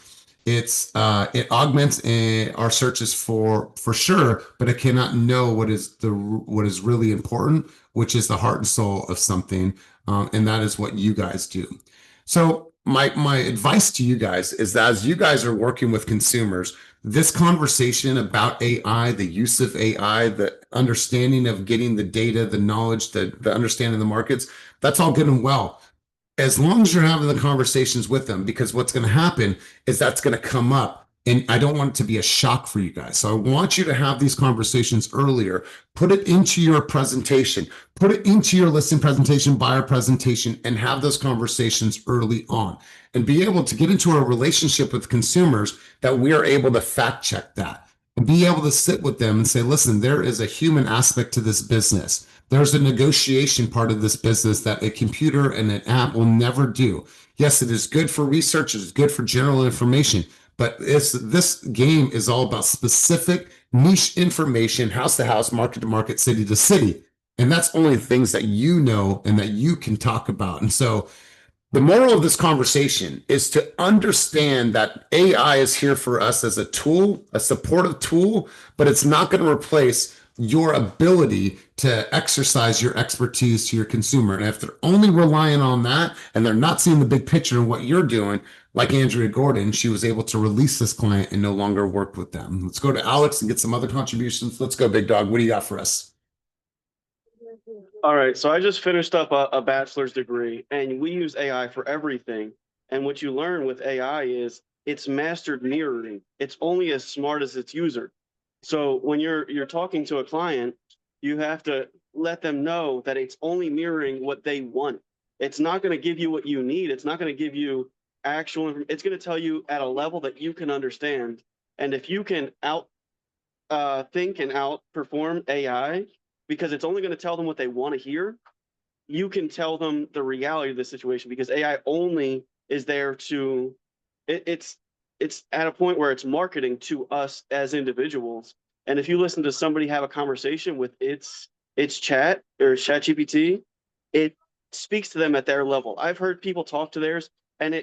It augments our searches for sure, but it cannot know what is really important, which is the heart and soul of something, and that is what you guys do. So my advice to you guys is that as you guys are working with consumers, this conversation about AI, the use of AI, the understanding of getting the data, the knowledge, the understanding of the markets, that's all good and well. as long as you're having the conversations with them, because what's going to happen is that's going to come up. And I don't want it to be a shock for you guys. So I want you to have these conversations earlier. Put it into your presentation, put it into your listing presentation, buyer presentation, and have those conversations early on. And be able to get into a relationship with consumers that we are able to fact check that. And be able to sit with them and say, listen, there is a human aspect to this business. There's a negotiation part of this business that a computer and an app will never do. Yes, it is good for research, it's good for general information, but this game is all about specific niche information, house to house, market to market, city to city. And that's only things that you know and that you can talk about. And so the moral of this conversation is to understand that AI is here for us as a tool, a supportive tool, but it's not going to replace your ability to exercise your expertise to your consumer. And if they're only relying on that and they're not seeing the big picture of what you're doing, like Andrea Gordon, she was able to release this client and no longer work with them. Let's go to Alex and get some other contributions. Let's go, Big Dog. What do you got for us? All right, so I just finished up a bachelor's degree, and we use AI for everything. And what you learn with AI is it's mastered mirroring. It's only as smart as its user. So when you're talking to a client, you have to let them know that it's only mirroring what they want. It's not going to give you what you need. It's not going to give you actual. It's going to tell you at a level that you can understand. And if you can think and outperform AI, because it's only going to tell them what they want to hear, you can tell them the reality of the situation, because AI only is there to, it's at a point where it's marketing to us as individuals. And if you listen to somebody have a conversation with its chat or chat GPT, it speaks to them at their level. I've heard people talk to theirs and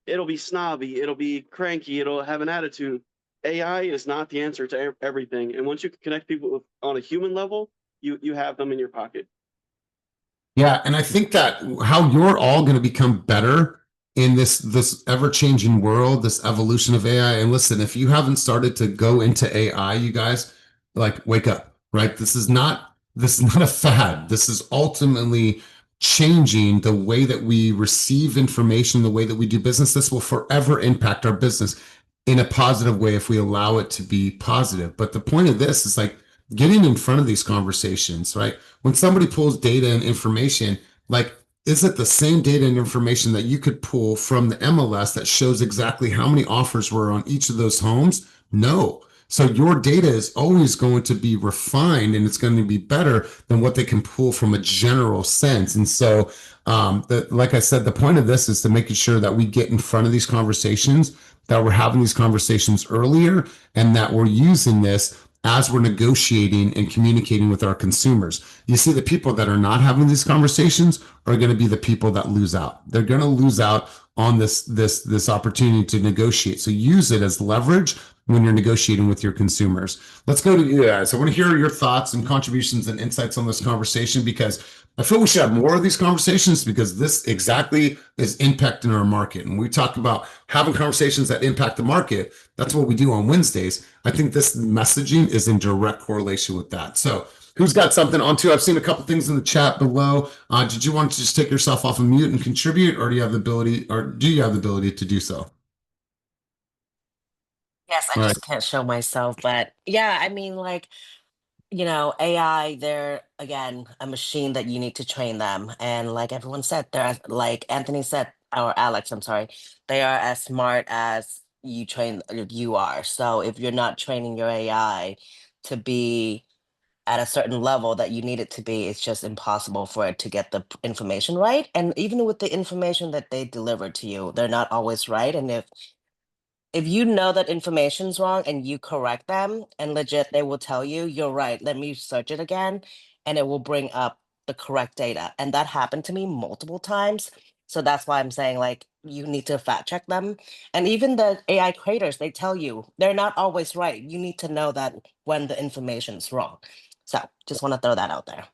it'll be snobby, it'll be cranky, it'll have an attitude. AI is not the answer to everything. And once you can connect people on a human level, you have them in your pocket. Yeah, and I think that how you're all going to become better in this ever-changing world, this evolution of AI. And listen, if you haven't started to go into AI, you guys, like, wake up, right? This is not a fad. This is ultimately changing the way that we receive information, the way that we do business. This will forever impact our business in a positive way if we allow it to be positive. But the point of this is like getting in front of these conversations, right? When somebody pulls data and information, like, is it the same data and information that you could pull from the MLS that shows exactly how many offers were on each of those homes? No. So your data is always going to be refined and it's going to be better than what they can pull from a general sense. And so, like I said, the point of this is to making sure that we get in front of these conversations, that we're having these conversations earlier, and that we're using this as we're negotiating and communicating with our consumers. You see, the people that are not having these conversations are going to be the people that lose out. They're going to lose out on this opportunity to negotiate. So use it as leverage when you're negotiating with your consumers. Let's go to you guys. I want to hear your thoughts and contributions and insights on this conversation, because I feel we should have more of these conversations, because this exactly is impacting our market. And we talk about having conversations that impact the market. That's what we do on Wednesdays. I think this messaging is in direct correlation with that. So who's got something on to? I've seen a couple things in the chat below. Did you want to just take yourself off of mute and contribute, or do you have the ability to do so? Yes, I just can't show myself, but yeah, I mean, like, AI, they're again a machine that you need to train them. And like everyone said, like Anthony said, or Alex, I'm sorry, they are as smart as you are. So if you're not training your AI to be at a certain level that you need it to be, it's just impossible for it to get the information right. And even with the information that they deliver to you, they're not always right. And if you know that information's wrong and you correct them and legit, they will tell you, you're right, let me search it again, and it will bring up the correct data. And that happened to me multiple times. So that's why I'm saying, like, you need to fact check them. And even the AI creators, they tell you they're not always right. You need to know that when the information's wrong. So just want to throw that out there.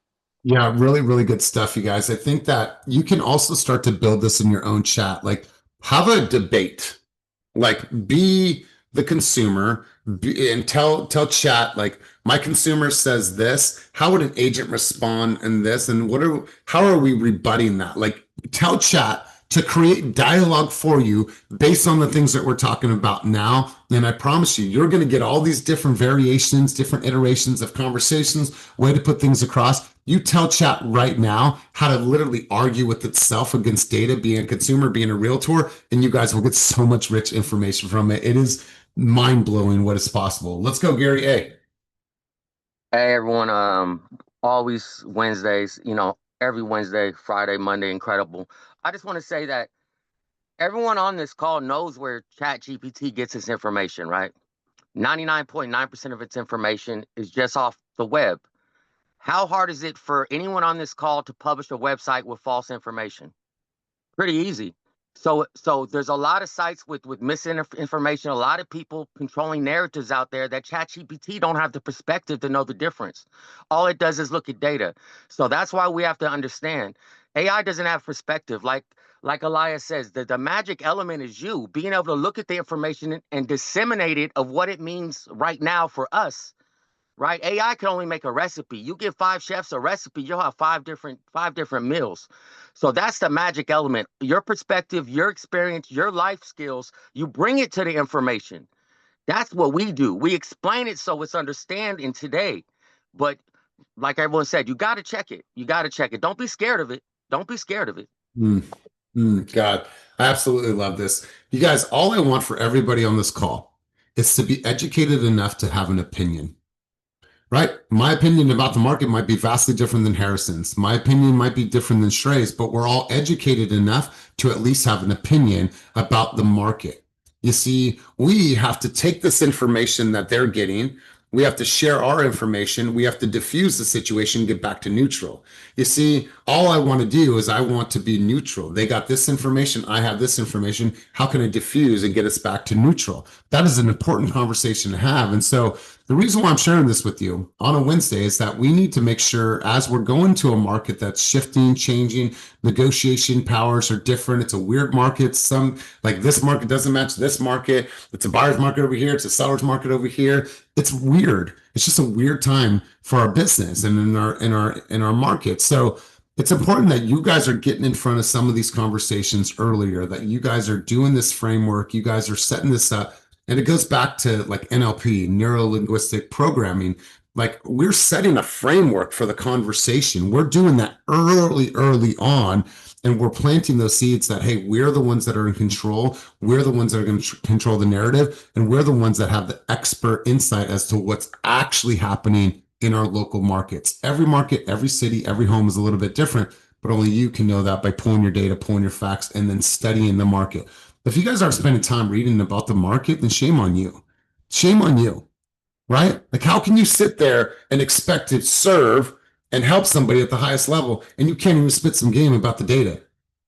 Yeah, really, really good stuff, you guys. I think that you can also start to build this in your own chat. Like, have a debate. Like, be the consumer, and tell chat, like, my consumer says this. How would an agent respond in this? And how are we rebutting that? Like, tell chat to create dialogue for you based on the things that we're talking about now. And I promise you, you're going to get all these different variations, different iterations of conversations, way to put things across. You tell chat right now how to literally argue with itself against data, being a consumer, being a realtor, and you guys will get so much rich information from it. It is mind-blowing what is possible. Let's go, Gary A. Hey everyone, always Wednesdays, every Wednesday, Friday, Monday, incredible. I just want to say that everyone on this call knows where ChatGPT gets its information, right? 99.9% of its information is just off the web. How hard is it for anyone on this call to publish a website with false information? Pretty easy. So there's a lot of sites with misinformation, a lot of people controlling narratives out there that ChatGPT don't have the perspective to know the difference. All it does is look at data. So that's why we have to understand AI doesn't have perspective. Like Elias says, the magic element is you being able to look at the information and disseminate it of what it means right now for us. Right? AI can only make a recipe. You give 5 chefs a recipe, you'll have five different meals. So that's the magic element. Your perspective, your experience, your life skills, you bring it to the information. That's what we do. We explain it so it's understanding today. But like everyone said, you got to check it. You got to check it. Don't be scared of it. Don't be scared of it. God, I absolutely love this. You guys, all I want for everybody on this call is to be educated enough to have an opinion. Right? My opinion about the market might be vastly different than Harrison's. My opinion might be different than Shrey's, but we're all educated enough to at least have an opinion about the market. You see, we have to take this information that they're getting. We have to share our information. We have to diffuse the situation, get back to neutral. You see, all I want to do is I want to be neutral. They got this information. I have this information. How can I diffuse and get us back to neutral? That is an important conversation to have. And so the reason why I'm sharing this with you on a Wednesday is that we need to make sure as we're going to a market that's shifting, changing, negotiation powers are different. It's a weird market. Some like this market doesn't match this market. It's a buyer's market over here. It's a seller's market over here. It's weird. It's just a weird time for our business and in our market. So it's important that you guys are getting in front of some of these conversations earlier, that you guys are doing this framework, you guys are setting this up. And it goes back to like NLP, neuro-linguistic programming. Like we're setting a framework for the conversation. We're doing that early on. And we're planting those seeds that, hey, we're the ones that are in control. We're the ones that are going to control the narrative. And we're the ones that have the expert insight as to what's actually happening in our local markets. Every market, every city, every home is a little bit different, but only you can know that by pulling your data, pulling your facts, and then studying the market. If you guys aren't spending time reading about the market, then shame on you. Shame on you, right? Like how can you sit there and expect to serve and help somebody at the highest level and you can't even spit some game about the data,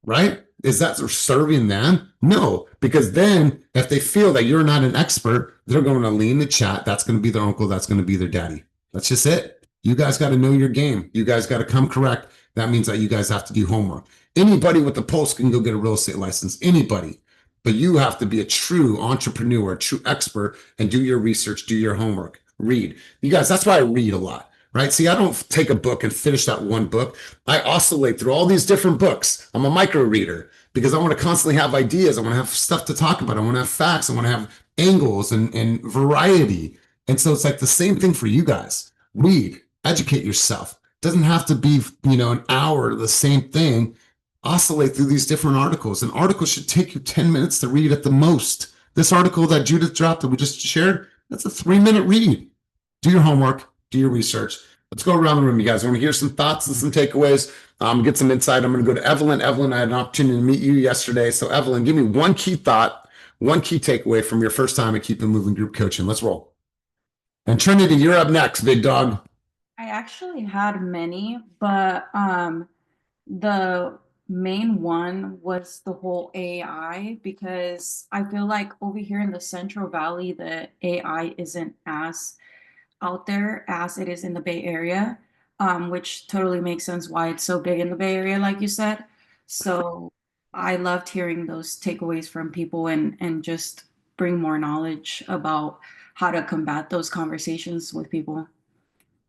right? Is that serving them? No, because then if they feel that you're not an expert, they're going to lean the chat. That's going to be their uncle. That's going to be their daddy. That's just it. You guys got to know your game. You guys got to come correct. That means that you guys have to do homework. Anybody with a pulse can go get a real estate license. Anybody. But you have to be a true entrepreneur, a true expert, and do your research, do your homework, read. You guys, that's why I read a lot, right? See, I don't take a book and finish that one book. I oscillate through all these different books. I'm a micro reader because I want to constantly have ideas. I want to have stuff to talk about. I want to have facts. I want to have angles and variety. And so it's like the same thing for you guys. Read, educate yourself. It doesn't have to be, an hour, the same thing. Oscillate through these different articles. An article should take you 10 minutes to read at the most. This article that Judith dropped that we just shared, that's a 3-minute read. Do your homework, do your research. Let's go around the room, you guys. I want to hear some thoughts and some takeaways, get some insight. I'm going to go to Evelyn. Evelyn, I had an opportunity to meet you yesterday. So Evelyn, give me one key thought, one key takeaway from your first time at Keep It Moving group coaching. Let's roll. And Trinity, you're up next, big dog. I actually had many, but the main one was the whole AI, because I feel like over here in the Central Valley, the AI isn't as out there as it is in the Bay Area, which totally makes sense why it's so big in the Bay Area, like you said. So I loved hearing those takeaways from people and just bring more knowledge about how to combat those conversations with people.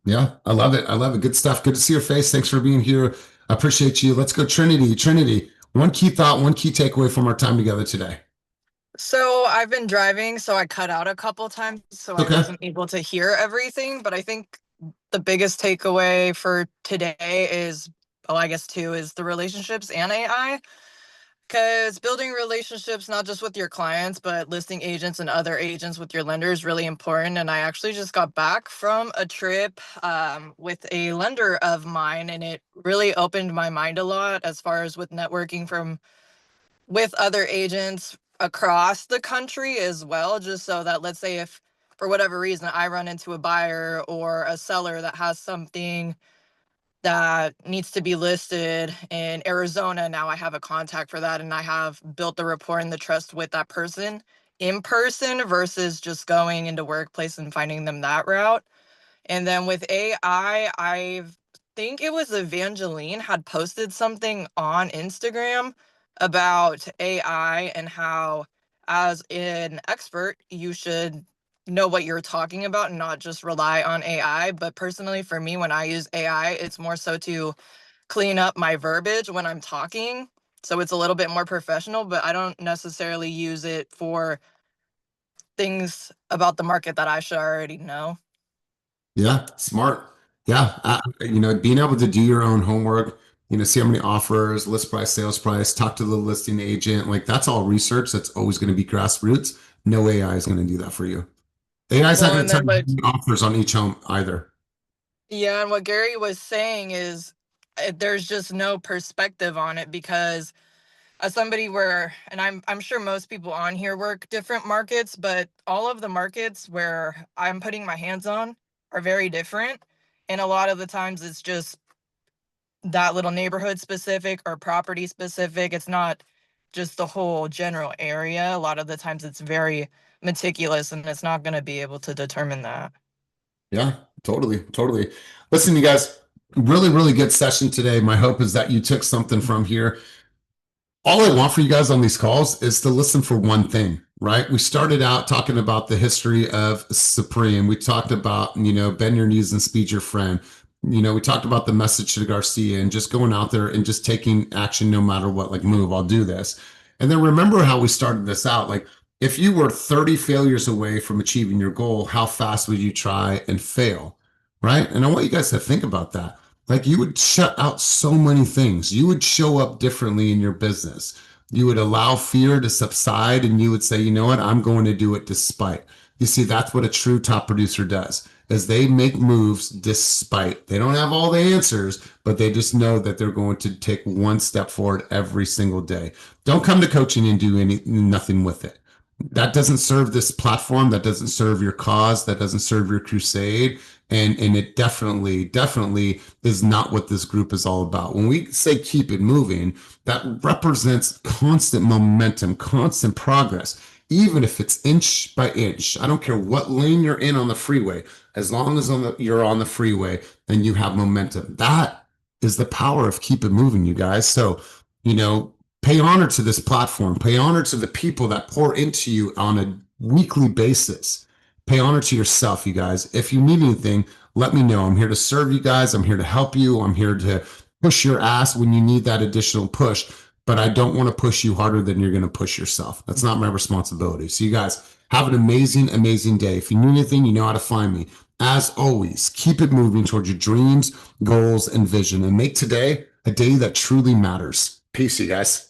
Yeah, I love it. I love it. Good stuff. Good to see your face. Thanks for being here. I appreciate you. Let's go, Trinity. Trinity, one key thought, one key takeaway from our time together today. So I've been driving, so I cut out a couple times, so I Okay. wasn't able to hear everything. But I think the biggest takeaway for today is, oh, I guess two, is the relationships and AI. Because building relationships, not just with your clients, but listing agents and other agents with your lender is really important. And I actually just got back from a trip with a lender of mine, and it really opened my mind a lot as far as with networking with other agents across the country as well, just so that, let's say, if for whatever reason I run into a buyer or a seller that has something that needs to be listed in Arizona, now I have a contact for that, and I have built the rapport and the trust with that person in person versus just going into workplace and finding them that route. And then with AI, I think it was Evangeline had posted something on Instagram about AI and how, as an expert, you should know what you're talking about and not just rely on AI. But personally, for me, when I use AI, it's more so to clean up my verbiage when I'm talking. So it's a little bit more professional, but I don't necessarily use it for things about the market that I should already know. Yeah, smart. Yeah, being able to do your own homework, see how many offers, list price, sales price, talk to the listing agent, like that's all research. That's always going to be grassroots. No AI is going to do that for you. AI is not Well, going and to tell then you how like, many offers on each home either. yeah, and what Gary was saying is there's just no perspective on it because as somebody where, and I'm sure most people on here work different markets, but all of the markets where I'm putting my hands on are very different. And a lot of the times it's just that little neighborhood specific or property specific. It's not just the whole general area. A lot of the times it's very meticulous and it's not going to be able to determine that. Yeah, totally, totally. Listen, you guys, really, really good session today. My hope is that you took something from here. All I want for you guys on these calls is to listen for one thing, right? We started out talking about the history of Supreme. We talked about, bend your knees and speed your friend. We talked about the message to Garcia and just going out there and just taking action no matter what, like move, I'll do this. And then remember how we started this out. Like if you were 30 failures away from achieving your goal, how fast would you try and fail? Right. And I want you guys to think about that. Like you would shut out so many things. You would show up differently in your business. You would allow fear to subside and you would say, you know what, I'm going to do it despite. You see, that's what a true top producer does, is they make moves despite. They don't have all the answers, but they just know that they're going to take one step forward every single day. Don't come to coaching and do nothing with it. That doesn't serve this platform. That doesn't serve your cause. That doesn't serve your crusade. And it definitely is not what this group is all about. When we say keep it moving, that represents constant momentum, constant progress, even if it's inch by inch. I don't care what lane you're in on the freeway, as long as you're on the freeway and you have momentum. That is the power of keep it moving, you guys. So, pay honor to this platform, pay honor to the people that pour into you on a weekly basis. Pay honor to yourself, you guys. If you need anything, let me know. I'm here to serve you guys. I'm here to help you. I'm here to push your ass when you need that additional push, but I don't want to push you harder than you're going to push yourself. That's not my responsibility. So you guys have an amazing, amazing day. If you need anything, you know how to find me. As always, keep it moving towards your dreams, goals, and vision, and make today a day that truly matters. Peace, you guys.